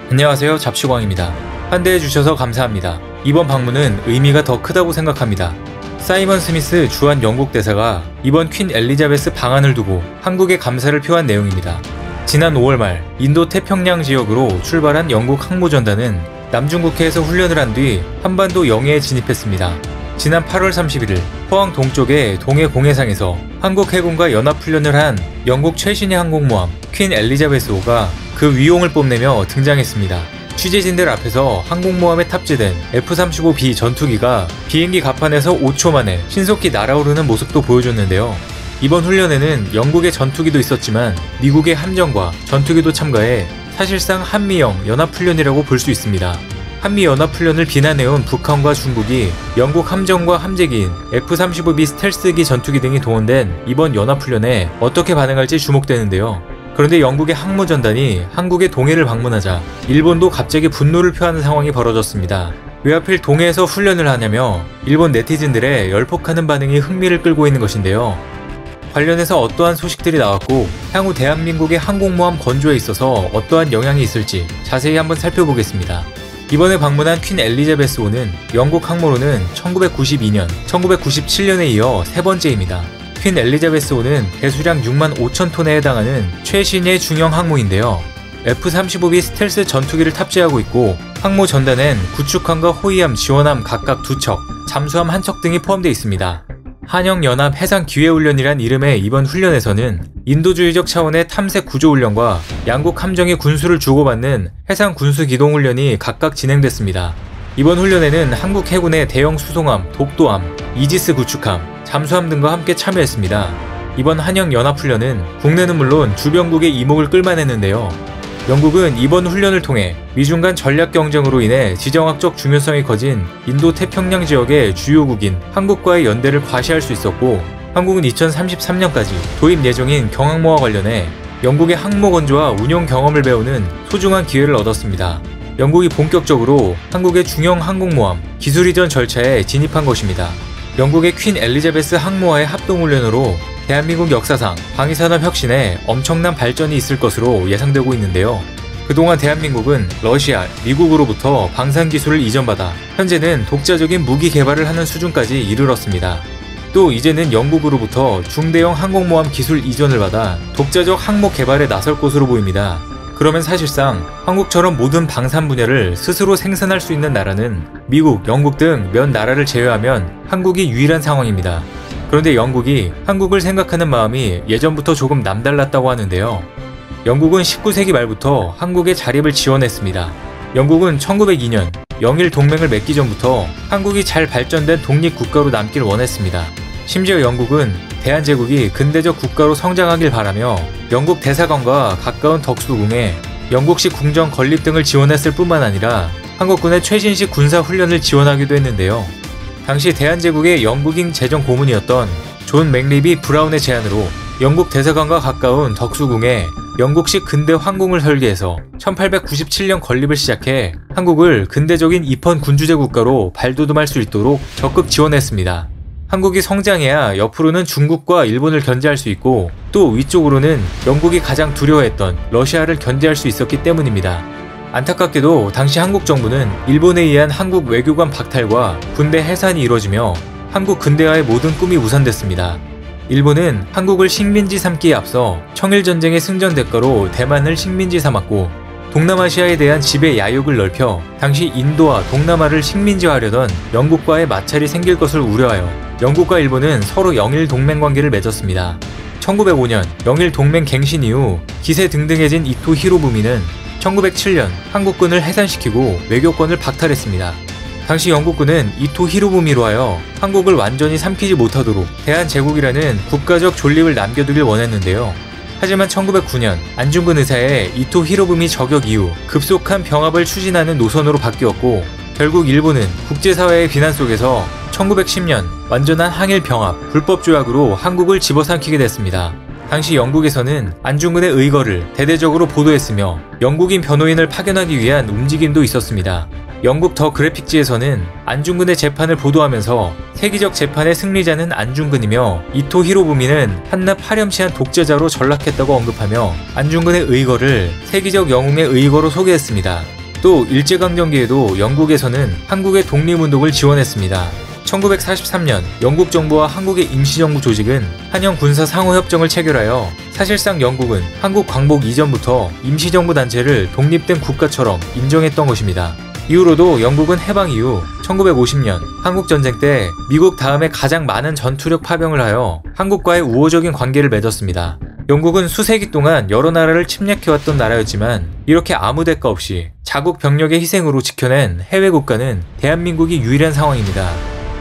안녕하세요, 잡시광입니다. 환대해 주셔서 감사합니다. 이번 방문은 의미가 더 크다고 생각합니다. 사이먼 스미스 주한 영국 대사가 이번 퀸 엘리자베스 방한을 두고 한국에 감사를 표한 내용입니다. 지난 5월 말 인도 태평양 지역으로 출발한 영국 항모전단은 남중국해에서 훈련을 한 뒤 한반도 영해에 진입했습니다. 지난 8월 31일 포항 동쪽의 동해 공해상에서 한국 해군과 연합훈련을 한 영국 최신의 항공모함 퀸 엘리자베스호가 그 위용을 뽐내며 등장했습니다. 취재진들 앞에서 항공모함에 탑재된 F-35B 전투기가 비행기 갑판에서 5초 만에 신속히 날아오르는 모습도 보여줬는데요. 이번 훈련에는 영국의 전투기도 있었지만 미국의 함정과 전투기도 참가해 사실상 한미영 연합훈련이라고 볼 수 있습니다. 한미연합훈련을 비난해온 북한과 중국이 영국 함정과 함재기인 F-35B 스텔스기 전투기 등이 동원된 이번 연합훈련에 어떻게 반응할지 주목되는데요. 그런데 영국의 항모전단이 한국의 동해를 방문하자 일본도 갑자기 분노를 표하는 상황이 벌어졌습니다. 왜 하필 동해에서 훈련을 하냐며 일본 네티즌들의 열폭하는 반응이 흥미를 끌고 있는 것인데요. 관련해서 어떠한 소식들이 나왔고 향후 대한민국의 항공모함 건조에 있어서 어떠한 영향이 있을지 자세히 한번 살펴보겠습니다. 이번에 방문한 퀸 엘리자베스호는 영국 항모로는 1992년, 1997년에 이어 세 번째입니다. 퀸 엘리자베스호는 배수량 6만 5천 톤에 해당하는 최신의 중형 항모인데요. F-35B 스텔스 전투기를 탑재하고 있고 항모 전단엔 구축함과 호위함, 지원함 각각 2척, 잠수함 1척 등이 포함되어 있습니다. 한영연합 해상기회훈련이란 이름의 이번 훈련에서는 인도주의적 차원의 탐색 구조훈련과 양국 함정의 군수를 주고받는 해상군수기동훈련이 각각 진행됐습니다. 이번 훈련에는 한국 해군의 대형 수송함, 독도함, 이지스 구축함, 잠수함 등과 함께 참여했습니다. 이번 한영연합훈련은 국내는 물론 주변국의 이목을 끌만했는데요. 영국은 이번 훈련을 통해 미중 간 전략 경쟁으로 인해 지정학적 중요성이 커진 인도 태평양 지역의 주요국인 한국과의 연대를 과시할 수 있었고, 한국은 2033년까지 도입 예정인 경항모와 관련해 영국의 항모 건조와 운용 경험을 배우는 소중한 기회를 얻었습니다. 영국이 본격적으로 한국의 중형 항공모함 기술 이전 절차에 진입한 것입니다. 영국의 퀸 엘리자베스 항모와의 합동훈련으로 대한민국 역사상 방위산업 혁신에 엄청난 발전이 있을 것으로 예상되고 있는데요. 그동안 대한민국은 러시아, 미국으로부터 방산기술을 이전받아 현재는 독자적인 무기 개발을 하는 수준까지 이르렀습니다. 또 이제는 영국으로부터 중대형 항공모함 기술 이전을 받아 독자적 항모 개발에 나설 것으로 보입니다. 그러면 사실상 한국처럼 모든 방산 분야를 스스로 생산할 수 있는 나라는 미국, 영국 등 몇 나라를 제외하면 한국이 유일한 상황입니다. 그런데 영국이 한국을 생각하는 마음이 예전부터 조금 남달랐다고 하는데요. 영국은 19세기 말부터 한국의 자립을 지원했습니다. 영국은 1902년 영일 동맹을 맺기 전부터 한국이 잘 발전된 독립국가로 남길 원했습니다. 심지어 영국은 대한제국이 근대적 국가로 성장하길 바라며 영국 대사관과 가까운 덕수궁에 영국식 궁정 건립 등을 지원했을 뿐만 아니라 한국군의 최신식 군사훈련을 지원하기도 했는데요. 당시 대한제국의 영국인 재정고문이었던 존 맥리비 브라운의 제안으로 영국 대사관과 가까운 덕수궁에 영국식 근대 황궁을 설계해서 1897년 건립을 시작해 한국을 근대적인 입헌 군주제 국가로 발돋움할 수 있도록 적극 지원했습니다. 한국이 성장해야 옆으로는 중국과 일본을 견제할 수 있고 또 위쪽으로는 영국이 가장 두려워했던 러시아를 견제할 수 있었기 때문입니다. 안타깝게도 당시 한국 정부는 일본에 의한 한국 외교관 박탈과 군대 해산이 이뤄지며 한국 근대화의 모든 꿈이 무산됐습니다. 일본은 한국을 식민지 삼기에 앞서 청일전쟁의 승전 대가로 대만을 식민지 삼았고, 동남아시아에 대한 지배 야욕을 넓혀 당시 인도와 동남아를 식민지화하려던 영국과의 마찰이 생길 것을 우려하여 영국과 일본은 서로 영일 동맹 관계를 맺었습니다. 1905년 영일 동맹 갱신 이후 기세등등해진 이토 히로부미는 1907년 한국군을 해산시키고 외교권을 박탈했습니다. 당시 영국군은 이토 히로부미로 하여 한국을 완전히 삼키지 못하도록 대한제국이라는 국가적 존립을 남겨두길 원했는데요. 하지만 1909년 안중근 의사의 이토 히로부미 저격 이후 급속한 병합을 추진하는 노선으로 바뀌었고, 결국 일본은 국제사회의 비난 속에서 1910년 완전한 항일 병합, 불법 조약으로 한국을 집어삼키게 됐습니다. 당시 영국에서는 안중근의 의거를 대대적으로 보도했으며 영국인 변호인을 파견하기 위한 움직임도 있었습니다. 영국 더 그래픽지에서는 안중근의 재판을 보도하면서 세기적 재판의 승리자는 안중근이며 이토 히로부미는 한낱 파렴치한 독재자로 전락했다고 언급하며 안중근의 의거를 세기적 영웅의 의거로 소개했습니다. 또 일제강점기에도 영국에서는 한국의 독립운동을 지원했습니다. 1943년 영국 정부와 한국의 임시정부 조직은 한영 군사 상호협정을 체결하여 사실상 영국은 한국 광복 이전부터 임시정부 단체를 독립된 국가처럼 인정했던 것입니다. 이후로도 영국은 해방 이후 1950년 한국전쟁 때 미국 다음에 가장 많은 전투력 파병을 하여 한국과의 우호적인 관계를 맺었습니다. 영국은 수세기 동안 여러 나라를 침략해왔던 나라였지만 이렇게 아무 대가 없이 자국 병력의 희생으로 지켜낸 해외 국가는 대한민국이 유일한 상황입니다.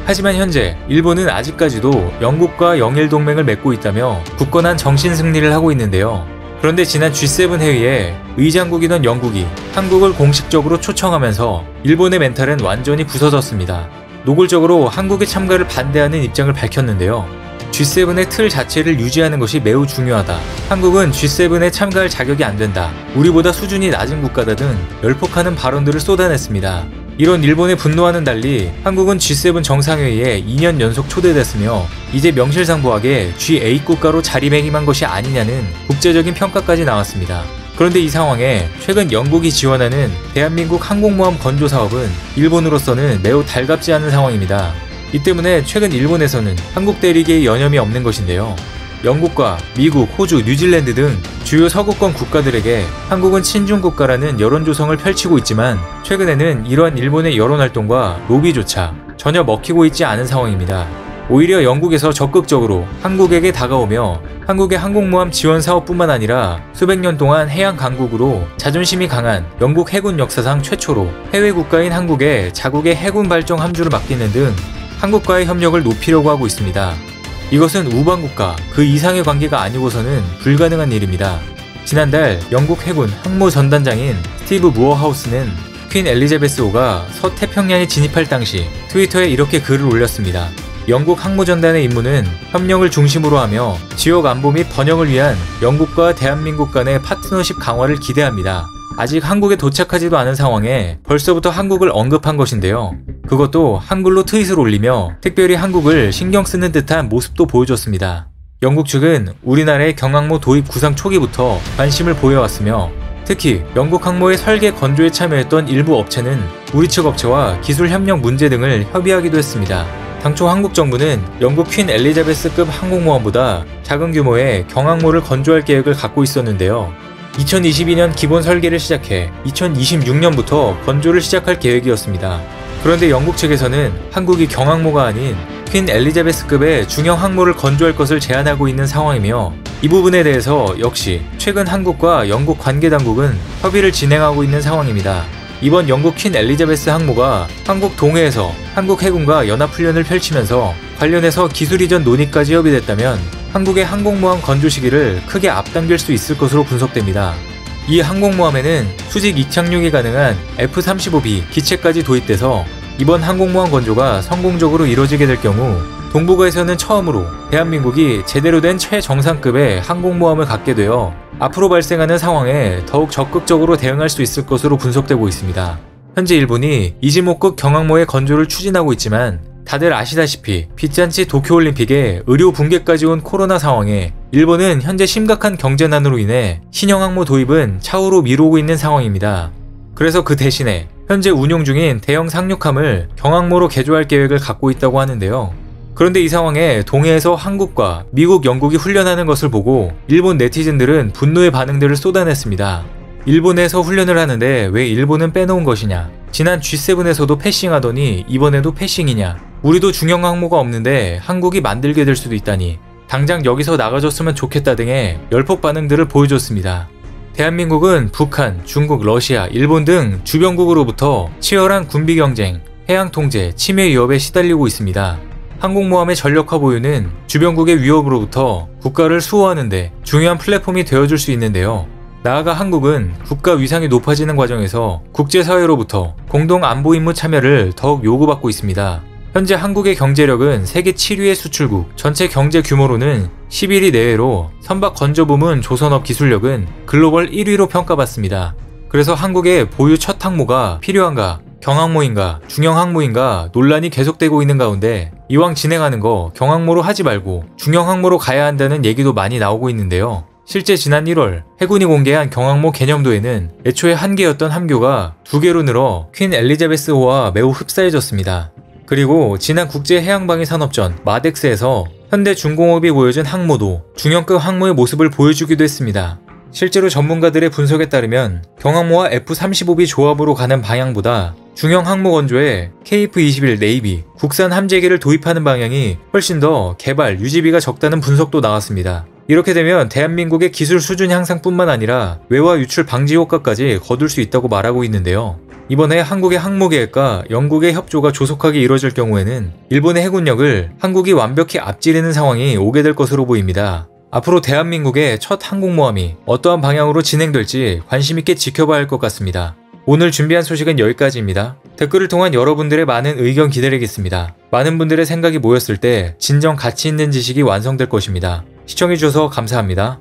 하지만 현재 일본은 아직까지도 영국과 영일 동맹을 맺고 있다며 굳건한 정신 승리를 하고 있는데요. 그런데 지난 G7 회의에 의장국이던 영국이 한국을 공식적으로 초청하면서 일본의 멘탈은 완전히 부서졌습니다. 노골적으로 한국의 참가를 반대하는 입장을 밝혔는데요. G7의 틀 자체를 유지하는 것이 매우 중요하다. 한국은 G7에 참가할 자격이 안 된다. 우리보다 수준이 낮은 국가다 등 열폭하는 발언들을 쏟아냈습니다. 이런 일본의 분노와는 달리 한국은 G7 정상회의에 2년 연속 초대됐으며 이제 명실상부하게 G8 국가로 자리매김한 것이 아니냐는 국제적인 평가까지 나왔습니다. 그런데 이 상황에 최근 영국이 지원하는 대한민국 항공모함 건조 사업은 일본으로서는 매우 달갑지 않은 상황입니다. 이 때문에 최근 일본에서는 한국 대리기에 여념이 없는 것인데요. 영국과 미국, 호주, 뉴질랜드 등 주요 서구권 국가들에게 한국은 친중국가라는 여론 조성을 펼치고 있지만 최근에는 이러한 일본의 여론활동과 로비조차 전혀 먹히고 있지 않은 상황입니다. 오히려 영국에서 적극적으로 한국에게 다가오며 한국의 항공모함 지원 사업뿐만 아니라 수백 년 동안 해양 강국으로 자존심이 강한 영국 해군 역사상 최초로 해외 국가인 한국에 자국의 해군 발전 함주를 맡기는 등 한국과의 협력을 높이려고 하고 있습니다. 이것은 우방국가 그 이상의 관계가 아니고서는 불가능한 일입니다. 지난달 영국 해군 항모 전단장인 스티브 무어하우스는 퀸 엘리자베스호가 서태평양에 진입할 당시 트위터에 이렇게 글을 올렸습니다. 영국 항모전단의 임무는 협력을 중심으로 하며 지역 안보 및 번영을 위한 영국과 대한민국 간의 파트너십 강화를 기대합니다. 아직 한국에 도착하지도 않은 상황에 벌써부터 한국을 언급한 것인데요. 그것도 한글로 트윗을 올리며 특별히 한국을 신경 쓰는 듯한 모습도 보여줬습니다. 영국 측은 우리나라의 경항모 도입 구상 초기부터 관심을 보여왔으며 특히 영국 항모의 설계 건조에 참여했던 일부 업체는 우리 측 업체와 기술 협력 문제 등을 협의하기도 했습니다. 당초 한국 정부는 영국 퀸 엘리자베스급 항공모함보다 작은 규모의 경항모를 건조할 계획을 갖고 있었는데요. 2022년 기본 설계를 시작해 2026년부터 건조를 시작할 계획이었습니다. 그런데 영국 측에서는 한국이 경항모가 아닌 퀸 엘리자베스급의 중형 항모를 건조할 것을 제안하고 있는 상황이며 이 부분에 대해서 역시 최근 한국과 영국 관계당국은 협의를 진행하고 있는 상황입니다. 이번 영국 퀸 엘리자베스 항모가 한국 동해에서 한국 해군과 연합훈련을 펼치면서 관련해서 기술 이전 논의까지 협의됐다면 한국의 항공모함 건조 시기를 크게 앞당길 수 있을 것으로 분석됩니다. 이 항공모함에는 수직 이착륙이 가능한 F-35B 기체까지 도입돼서 이번 항공모함 건조가 성공적으로 이뤄지게 될 경우 동북아에서는 처음으로 대한민국이 제대로 된 최정상급의 항공모함을 갖게 되어 앞으로 발생하는 상황에 더욱 적극적으로 대응할 수 있을 것으로 분석되고 있습니다. 현재 일본이 이지모급 경항모의 건조를 추진하고 있지만 다들 아시다시피 빚잔치 도쿄올림픽에 의료 붕괴까지 온 코로나 상황에 일본은 현재 심각한 경제난으로 인해 신형 항모 도입은 차후로 미루고 있는 상황입니다. 그래서 그 대신에 현재 운용 중인 대형 상륙함을 경항모로 개조할 계획을 갖고 있다고 하는데요. 그런데 이 상황에 동해에서 한국과 미국, 영국이 훈련하는 것을 보고 일본 네티즌들은 분노의 반응들을 쏟아냈습니다. 일본에서 훈련을 하는데 왜 일본은 빼놓은 것이냐? 지난 G7에서도 패싱하더니 이번에도 패싱이냐? 우리도 중형 항모가 없는데 한국이 만들게 될 수도 있다니 당장 여기서 나가줬으면 좋겠다 등의 열폭 반응들을 보여줬습니다. 대한민국은 북한, 중국, 러시아, 일본 등 주변국으로부터 치열한 군비 경쟁, 해양 통제, 침해 위협에 시달리고 있습니다. 항공모함의 전력화 보유는 주변국의 위협으로부터 국가를 수호하는 데 중요한 플랫폼이 되어줄 수 있는데요. 나아가 한국은 국가 위상이 높아지는 과정에서 국제사회로부터 공동 안보 임무 참여를 더욱 요구받고 있습니다. 현재 한국의 경제력은 세계 7위의 수출국, 전체 경제 규모로는 11위 내외로 선박 건조 부문 조선업 기술력은 글로벌 1위로 평가받습니다. 그래서 한국의 보유 첫 항모가 필요한가, 경항모인가, 중형항모인가 논란이 계속되고 있는 가운데 이왕 진행하는 거 경항모로 하지 말고 중형항모로 가야 한다는 얘기도 많이 나오고 있는데요. 실제 지난 1월 해군이 공개한 경항모 개념도에는 애초에 1개였던 함교가 2개로 늘어 퀸 엘리자베스호와 매우 흡사해졌습니다. 그리고 지난 국제해양방위 산업전 마덱스에서 현대중공업이 보여준 항모도 중형급 항모의 모습을 보여주기도 했습니다. 실제로 전문가들의 분석에 따르면 경항모와 F-35B 조합으로 가는 방향보다 중형 항모 건조에 KF-21 네이비 국산 함재기를 도입하는 방향이 훨씬 더 개발, 유지비가 적다는 분석도 나왔습니다. 이렇게 되면 대한민국의 기술 수준 향상뿐만 아니라 외화 유출 방지 효과까지 거둘 수 있다고 말하고 있는데요. 이번에 한국의 항모 계획과 영국의 협조가 조속하게 이뤄질 경우에는 일본의 해군력을 한국이 완벽히 앞지르는 상황이 오게 될 것으로 보입니다. 앞으로 대한민국의 첫 항공모함이 어떠한 방향으로 진행될지 관심있게 지켜봐야 할 것 같습니다. 오늘 준비한 소식은 여기까지입니다. 댓글을 통한 여러분들의 많은 의견 기다리겠습니다. 많은 분들의 생각이 모였을 때 진정 가치 있는 지식이 완성될 것입니다. 시청해주셔서 감사합니다.